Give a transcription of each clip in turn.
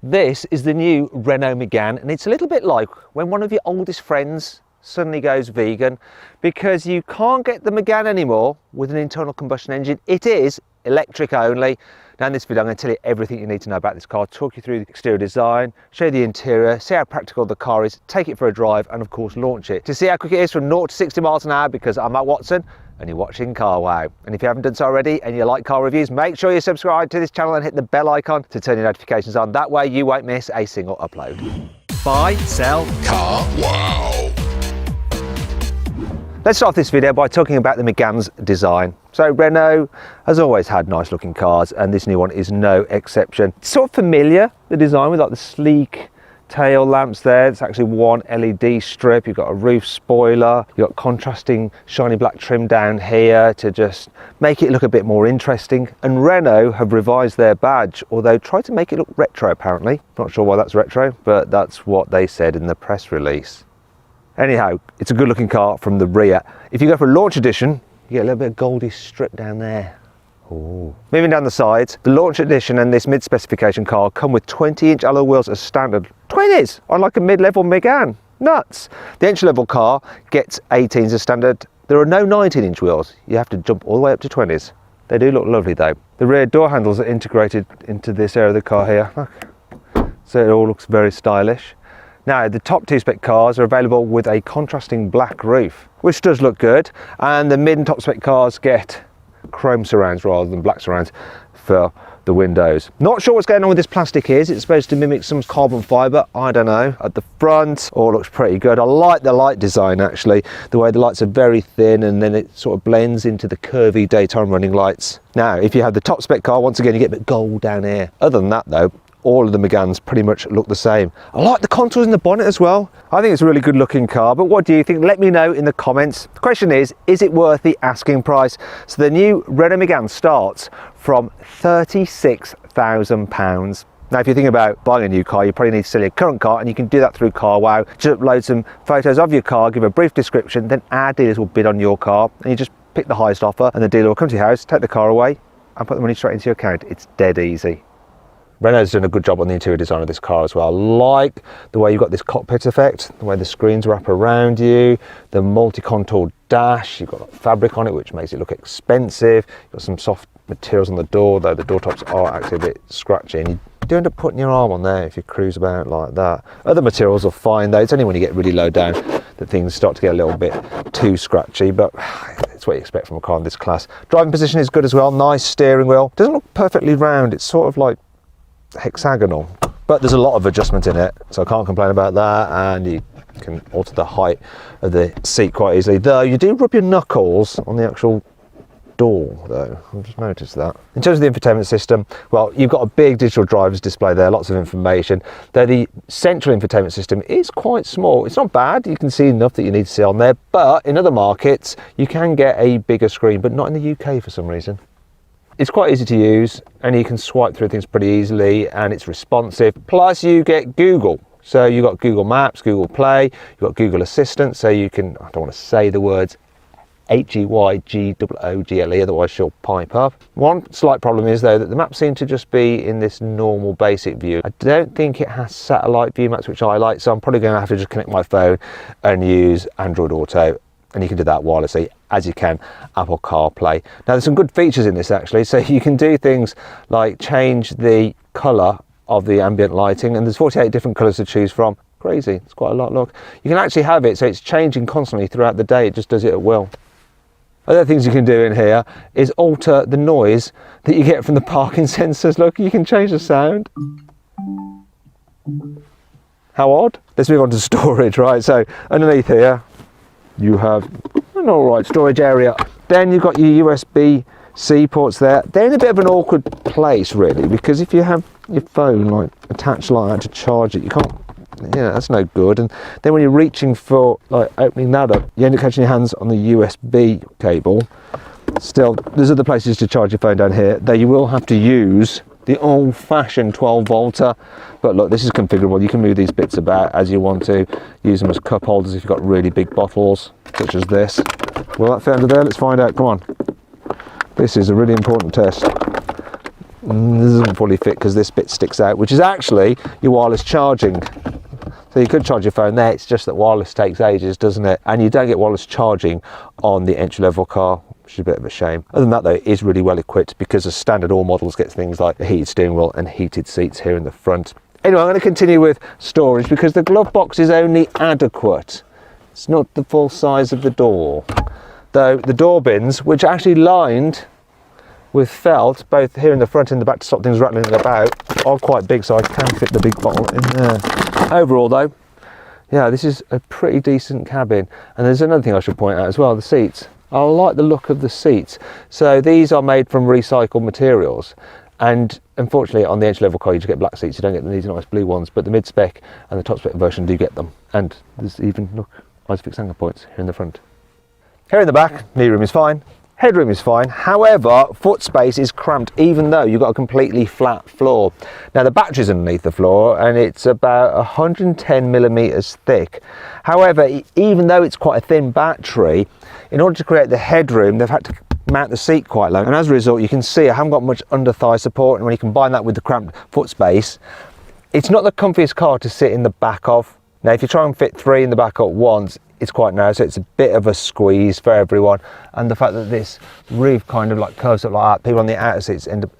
This is the new Renault Megane, and it's a little bit like when one of your oldest friends suddenly goes vegan, because you can't get the Megane anymore with an internal combustion engine. It is electric only. Now in this video I'm going to tell you everything you need to know about this car, talk you through the exterior design, show you the interior, see how practical the car is, take it for a drive, and of course launch it to see how quick it is from 0 to 60 miles an hour, because I'm Matt Watson and you're watching CarWow. And if you haven't done so already and you like car reviews, make sure you subscribe to this channel and hit the bell icon to turn your notifications on. That way you won't miss a single upload. Buy, sell, CarWow. Let's start this video by talking about the Megane's design. So Renault has always had nice looking cars, and this new one is no exception. It's sort of familiar, the design, with like the sleek tail lamps there. It's actually one LED strip. You've got a roof spoiler, you've got contrasting shiny black trim down here to just make it look a bit more interesting. And Renault have revised their badge, although tried to make it look retro apparently. Not sure why that's retro, but that's what they said in the press release. Anyhow, it's a good looking car from the rear. If you go for a launch edition, you get a little bit of goldy strip down there. Ooh. Moving down the sides, the launch edition and this mid-specification car come with 20-inch alloy wheels as standard. 20s on like a mid-level Megane. Nuts. The entry-level car gets 18s as standard. There are no 19-inch wheels. You have to jump all the way up to 20s. They do look lovely though. The rear door handles are integrated into this area of the car here. Look. So it all looks very stylish. Now, the top two spec cars are available with a contrasting black roof, which does look good, and the mid and top spec cars get chrome surrounds rather than black surrounds for the windows. Not sure what's going on with this plastic here. Is it supposed to mimic some carbon fibre? I don't know. At the front, all looks pretty good. I like the light design actually, the way the lights are very thin and then it sort of blends into the curvy daytime running lights. Now, if you have the top spec car, once again, you get a bit of gold down here. Other than that though, all of the Meganes pretty much look the same. I like the contours in the bonnet as well. I think it's a really good looking car, but what do you think? Let me know in the comments. The question is it worth the asking price? So the new Renault Megane starts from £36,000. Now, if you're thinking about buying a new car, you probably need to sell your current car, and you can do that through CarWow. Just upload some photos of your car, give a brief description, then our dealers will bid on your car, and you just pick the highest offer, and the dealer will come to your house, take the car away, and put the money straight into your account. It's dead easy. Renault's done a good job on the interior design of this car as well. I like the way you've got this cockpit effect, the way the screens wrap around you, the multi-contoured dash, you've got fabric on it which makes it look expensive. You've got some soft materials on the door, though the door tops are actually a bit scratchy, and you do end up putting your arm on there if you cruise about like that. Other materials are fine though. It's only when you get really low down that things start to get a little bit too scratchy, but it's what you expect from a car in this class. Driving position is good as well. Nice steering wheel. Doesn't look perfectly round. It's sort of like hexagonal, but there's a lot of adjustment in it, so I can't complain about that. And you can alter the height of the seat quite easily, though you do rub your knuckles on the actual door though. I've just noticed that. In terms of the infotainment system, well, you've got a big digital driver's display there, lots of information, though the central infotainment system is quite small. It's not bad, you can see enough that you need to see on there, but in other markets you can get a bigger screen, but not in the UK for some reason. It's quite easy to use, and you can swipe through things pretty easily, and it's responsive. Plus you get Google. So you've got Google Maps, Google Play, you've got Google Assistant, so you can, I don't want to say the words HEYGOOGLE, otherwise she'll pipe up. One slight problem is though that the maps seem to just be in this normal basic view. I don't think it has satellite view maps, which I like, so I'm probably going to have to just connect my phone and use Android Auto. And you can do that wirelessly as you can Apple CarPlay. Now there's some good features in this actually, so you can do things like change the colour of the ambient lighting, and there's 48 different colours to choose from. Crazy, it's quite a lot. Look, you can actually have it so it's changing constantly throughout the day. It just does it at will. Other things you can do in here is alter the noise that you get from the parking sensors. Look, you can change the sound. How odd. Let's move on to storage, right? So underneath here you have an alright storage area. Then you've got your USB-C ports there. They're in a bit of an awkward place really, because if you have your phone like attached like that to charge it, you can't, yeah, that's no good. And then when you're reaching for like opening that up, you end up catching your hands on the USB cable. Still, there's other places to charge your phone down here, though you will have to use the old-fashioned 12-volter, but look, this is configurable. You can move these bits about as you want to, use them as cup holders if you've got really big bottles such as this. Will that fit under there? Let's find out. Come on, this is a really important test. This doesn't fully fit because this bit sticks out, which is actually your wireless charging. So you could charge your phone there, it's just that wireless takes ages, doesn't it? And you don't get wireless charging on the entry-level car, which is a bit of a shame. Other than that though, it is really well equipped because the standard all models get things like a heated steering wheel and heated seats here in the front. Anyway, I'm going to continue with storage because the glove box is only adequate. It's not the full size of the door. Though the door bins, which are actually lined with felt, both here in the front and the back to stop things rattling about, are quite big, so I can fit the big bottle in there. Overall though, yeah, this is a pretty decent cabin. And there's another thing I should point out as well, the seats. I like the look of the seats. So these are made from recycled materials. And unfortunately on the entry level car you just get black seats, you don't get these nice blue ones, but the mid-spec and the top spec version do get them. And there's even, look, Isofix anchor points here in the front. Here in the back, knee room is fine. Headroom is fine, however, foot space is cramped even though you've got a completely flat floor. Now the battery's underneath the floor and it's about 110 millimeters thick. However, even though it's quite a thin battery, in order to create the headroom, they've had to mount the seat quite low. And as a result, you can see I haven't got much under thigh support, and when you combine that with the cramped foot space, it's not the comfiest car to sit in the back of. Now, if you try and fit 3 in the back at once, it's quite narrow, so it's a bit of a squeeze for everyone. And the fact that this roof kind of like curves up like that, people on the outer seats end up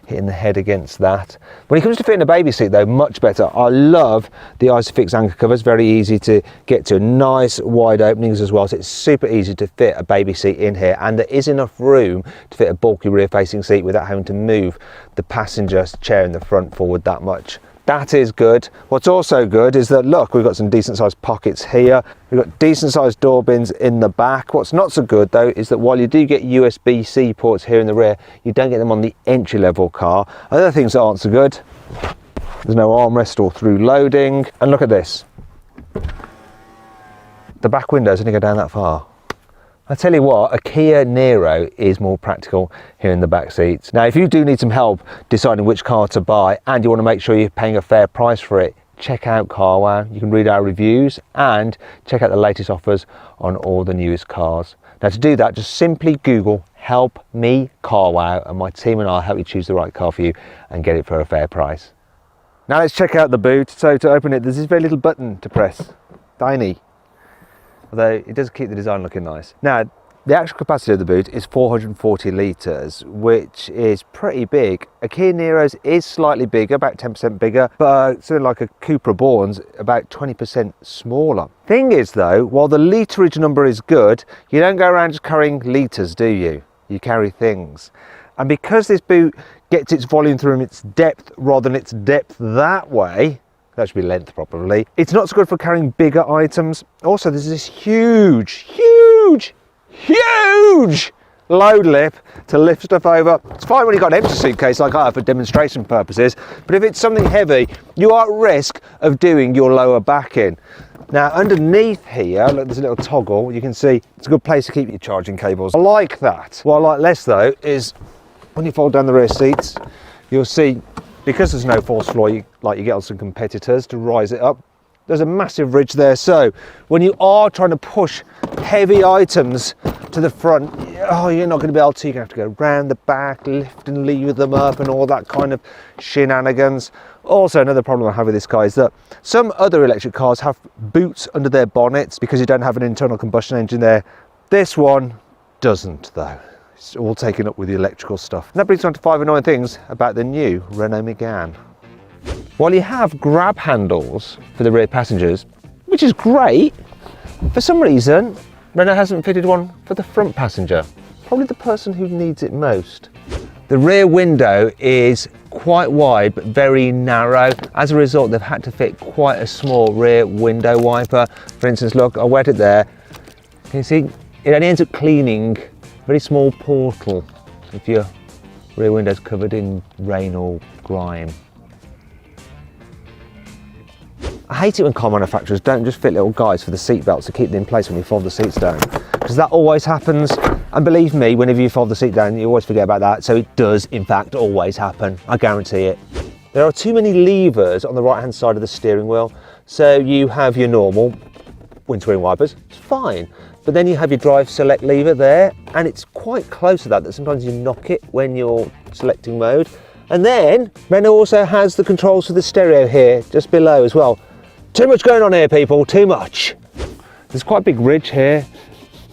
hitting the head against that. When it comes to fitting a baby seat though, much better. I love the Isofix anchor covers, very easy to get to, nice wide openings as well, so it's super easy to fit a baby seat in here, and there is enough room to fit a bulky rear facing seat without having to move the passenger chair in the front forward that much. That is good. What's also good is that, look, we've got some decent sized pockets here. We've got decent sized door bins in the back. What's not so good though is that while you do get USB-C ports here in the rear, you don't get them on the entry level car. Other things that aren't so good, there's no armrest or through loading. And look at this. The back windows only go down that far. I tell you what, a Kia Niro is more practical here in the back seats. Now, if you do need some help deciding which car to buy and you want to make sure you're paying a fair price for it, check out CarWow. You can read our reviews and check out the latest offers on all the newest cars. Now, to do that, just simply Google "Help Me CarWow" and my team and I will help you choose the right car for you and get it for a fair price. Now let's check out the boot. So to open it, there's this very little button to press, tiny. Although it does keep the design looking nice. Now, the actual capacity of the boot is 440 litres, which is pretty big. A Kia Niro's is slightly bigger, about 10% bigger, but something like a Cupra Born's about 20% smaller. Thing is though, while the literage number is good, you don't go around just carrying litres, do you? You carry things. And because this boot gets its volume through its depth rather than its depth that way, that should be length probably, it's not so good for carrying bigger items. Also, there's this huge load lip to lift stuff over. It's fine when you've got an empty suitcase like I have for demonstration purposes, but if it's something heavy, you are at risk of doing your lower back in. Now, underneath here, look, there's a little toggle. You can see it's a good place to keep your charging cables. I like that. What I like less though is when you fold down the rear seats, you'll see, because there's no forced floor like you get on some competitors to rise it up, there's a massive ridge there. So when you are trying to push heavy items to the front, oh, you're not going to be able to. You're going to have to go round the back, lift and lever them up and all that kind of shenanigans. Also, another problem I have with this car is that some other electric cars have boots under their bonnets because you don't have an internal combustion engine there. This one doesn't though. It's all taken up with the electrical stuff. And that brings us on to 5 annoying things about the new Renault Megane. While you have grab handles for the rear passengers, which is great, for some reason Renault hasn't fitted one for the front passenger. Probably the person who needs it most. The rear window is quite wide but very narrow. As a result, they've had to fit quite a small rear window wiper. For instance, look, I wet it there. Can you see? It only ends up cleaning a very small portal if your rear window's covered in rain or grime. I hate it when car manufacturers don't just fit little guides for the seat belts to keep them in place when you fold the seats down, because that always happens. And believe me, whenever you fold the seat down, you always forget about that. So it does, in fact, always happen. I guarantee it. There are too many levers on the right-hand side of the steering wheel. So you have your normal windscreen wipers, it's fine. But then you have your drive select lever there, and it's quite close to that sometimes you knock it when you're selecting mode. And then Renault also has the controls for the stereo here, just below as well. Too much going on here, people, too much. There's quite a big ridge here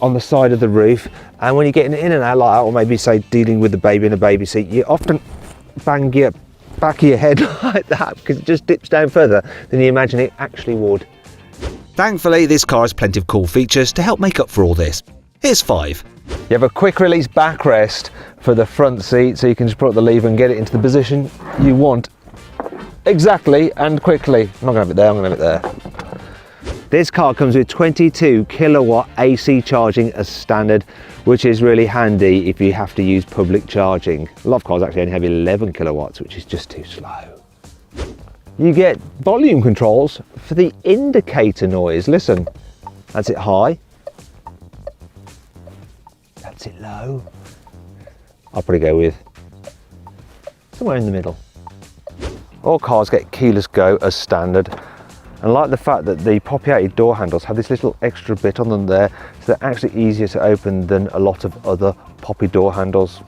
on the side of the roof, and when you're getting in and out like that, or maybe say dealing with the baby in a baby seat, you often bang your back of your head like that because it just dips down further than you imagine it actually would. Thankfully, this car has plenty of cool features to help make up for all this. Here's 5. You have a quick release backrest for the front seat, so you can just put up the lever and get it into the position you want exactly and quickly. I'm not going to have it there, I'm going to have it there. This car comes with 22 kilowatt AC charging as standard, which is really handy if you have to use public charging. A lot of cars actually only have 11 kilowatts, which is just too slow. You get volume controls for the indicator noise. Listen, that's it high. That's it low. I'll probably go with somewhere in the middle. All cars get keyless go as standard. And I like the fact that the poppy-outed door handles have this little extra bit on them there, so they're actually easier to open than a lot of other poppy door handles.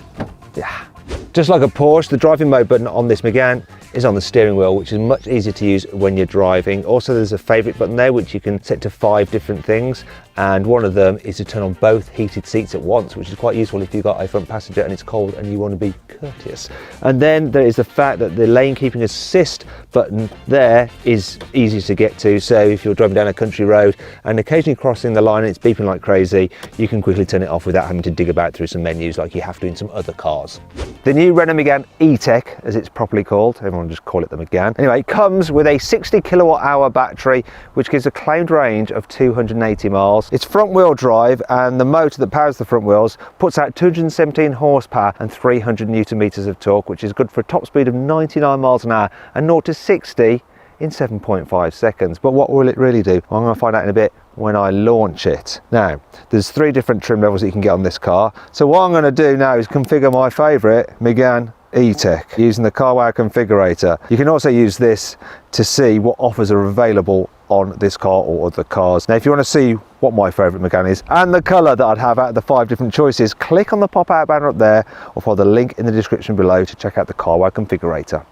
Yeah. Just like a Porsche, the driving mode button on this Megane is on the steering wheel, which is much easier to use when you're driving. Also, there's a favourite button there, which you can set to 5 different things. And one of them is to turn on both heated seats at once, which is quite useful if you've got a front passenger and it's cold and you want to be courteous. And then there is the fact that the lane keeping assist button there is easy to get to. So if you're driving down a country road and occasionally crossing the line and it's beeping like crazy, you can quickly turn it off without having to dig about through some menus like you have to in some other cars. The new Renault Megane E-Tech, as it's properly called, everyone just call it the Megane. Anyway, it comes with a 60 kilowatt hour battery, which gives a claimed range of 280 miles. It's front wheel drive, and the motor that powers the front wheels puts out 217 horsepower and 300 newton meters of torque, which is good for a top speed of 99 miles an hour and 0 to 60 in 7.5 seconds. But what will it really do? Well, I'm going to find out in a bit when I launch it. Now, there's 3 different trim levels that you can get on this car. So what I'm going to do now is configure my favourite Megane E-Tech using the carwow configurator. You can also use this to see what offers are available on this car or other cars. Now, if you want to see what my favourite Megane is and the colour that I'd have out of the 5 different choices, click on the pop-out banner up there or follow the link in the description below to check out the carwow configurator.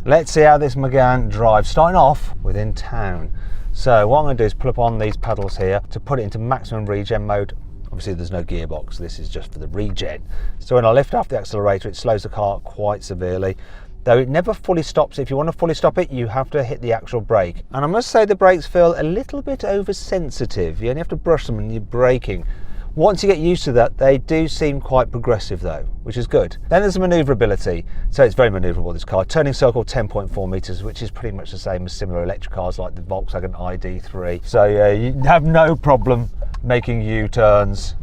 Let's see how this Megane drives, starting off within town. So what I'm going to do is pull up on these pedals here to put it into maximum regen mode. Obviously there's no gearbox, this is just for the regen. So when I lift off the accelerator, it slows the car quite severely, though it never fully stops. If you want to fully stop it, you have to hit the actual brake. And I must say the brakes feel a little bit oversensitive. You only have to brush them when you're braking. Once you get used to that, they do seem quite progressive though, which is good. Then there's the manoeuvrability. So it's very manoeuvrable, this car. Turning circle 10.4 meters, which is pretty much the same as similar electric cars like the Volkswagen ID3. So you have no problem making U-turns.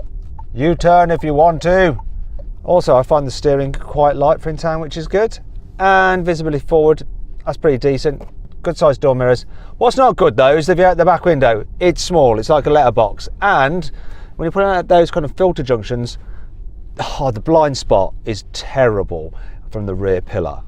U-turn if you want to. Also, I find the steering quite light for in town, which is good. And visibility forward, that's pretty decent. Good sized door mirrors. What's not good though is if you're out the back window, it's small, it's like a letterbox. And when you put out those kind of filter junctions, the blind spot is terrible from the rear pillar.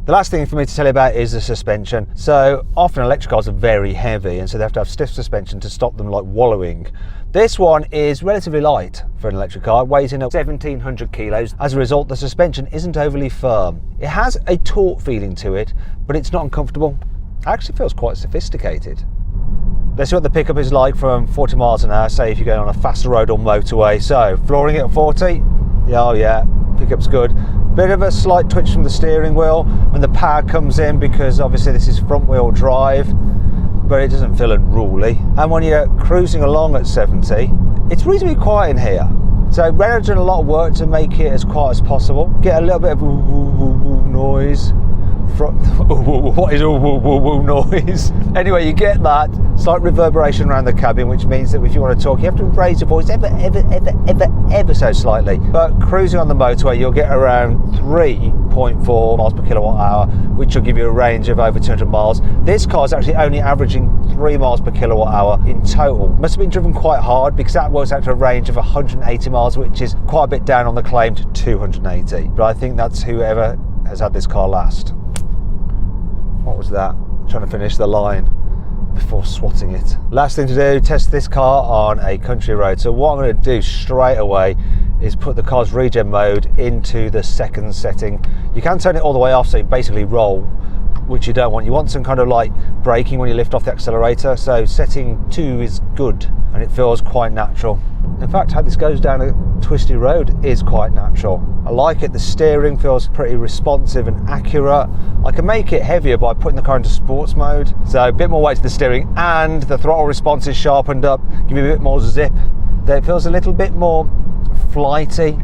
The last thing for me to tell you about is the suspension. So often electric cars are very heavy, and so they have to have stiff suspension to stop them like wallowing. This one is relatively light for an electric car. It weighs in at 1,700 kilos. As a result, the suspension isn't overly firm. It has a taut feeling to it, but it's not uncomfortable. It actually feels quite sophisticated. Let's see what the pickup is like from 40 miles an hour, say if you're going on a faster road or motorway. So, flooring it at 40, oh yeah, pickup's good. Bit of a slight twitch from the steering wheel when the power comes in, because obviously this is front wheel drive, but it doesn't feel unruly. And when you're cruising along at 70, it's reasonably quiet in here. So Renault's done a lot of work to make it as quiet as possible. Get a little bit of noise. What is noise? Anyway, you get that slight reverberation around the cabin, which means that if you want to talk, you have to raise your voice ever so slightly. But cruising on the motorway, you'll get around 3.4 miles per kilowatt hour, which will give you a range of over 200 miles. This car is actually only averaging 3 miles per kilowatt hour in total. Must have been driven quite hard, because that works out to a range of 180 miles, which is quite a bit down on the claimed 280. But I think that's whoever has had this car last. What was that? Trying to finish the line before swatting it. Last thing to do, test this car on a country road. So what I'm going to do straight away is put the car's regen mode into the second setting. You can turn it all the way off, so you basically roll, which you don't want. You want some kind of like braking when you lift off the accelerator, so setting 2 is good and it feels quite natural. In fact, how this goes down a twisty road is quite natural. I like it. The steering feels pretty responsive and accurate. I can make it heavier by putting the car into sports mode, so a bit more weight to the steering, and the throttle response is sharpened up, give you a bit more zip. It feels a little bit more flighty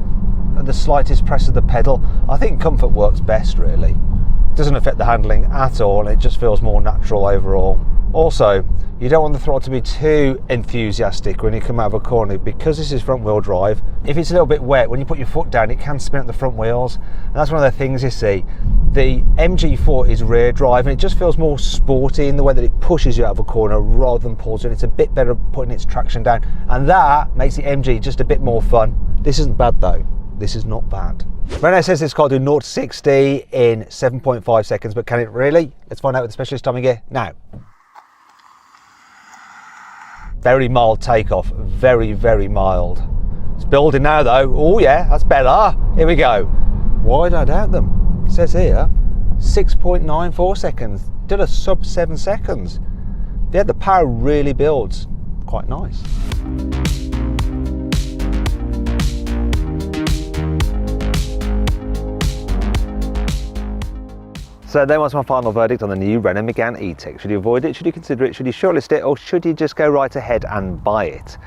at the slightest press of the pedal. I think comfort works best really. It doesn't affect the handling at all, it just feels more natural overall. Also, you don't want the throttle to be too enthusiastic when you come out of a corner, because this is front wheel drive. If it's a little bit wet, when you put your foot down, it can spin up the front wheels, and that's one of the things you see. The MG4 is rear drive, and it just feels more sporty in the way that it pushes you out of a corner rather than pulls you, and it's a bit better putting its traction down, and that makes the MG just a bit more fun. This isn't bad though. This is not bad. Renault says this car will do 0 to 60 in 7.5 seconds, but can it really? Let's find out with the specialist timing gear now. Very mild takeoff, very, very mild. It's building now though. Oh yeah, that's better. Here we go. Why do I doubt them? It says here, 6.94 seconds. Did a sub 7 seconds. Yeah, the power really builds. Quite nice. So then what's my final verdict on the new Renault Megane E-Tech? Should you avoid it? Should you consider it? Should you shortlist it? Or should you just go right ahead and buy it?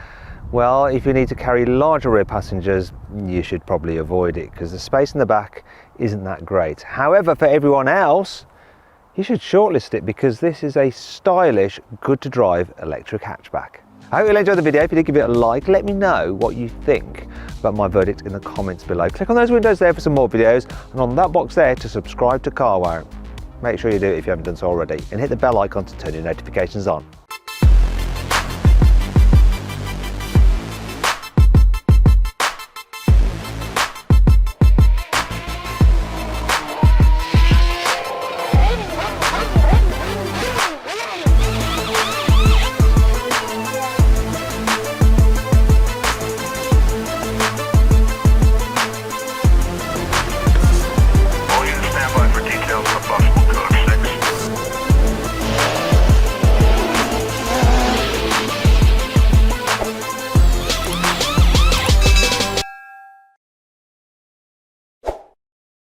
Well, if you need to carry larger rear passengers, you should probably avoid it because the space in the back isn't that great. However, for everyone else, you should shortlist it because this is a stylish, good to drive electric hatchback. I hope you'll enjoy the video. If you did, give it a like. Let me know what you think about my verdict in the comments below. Click on those windows there for some more videos, and on that box there to subscribe to CarWow. Make sure you do it if you haven't done so already, and hit the bell icon to turn your notifications on.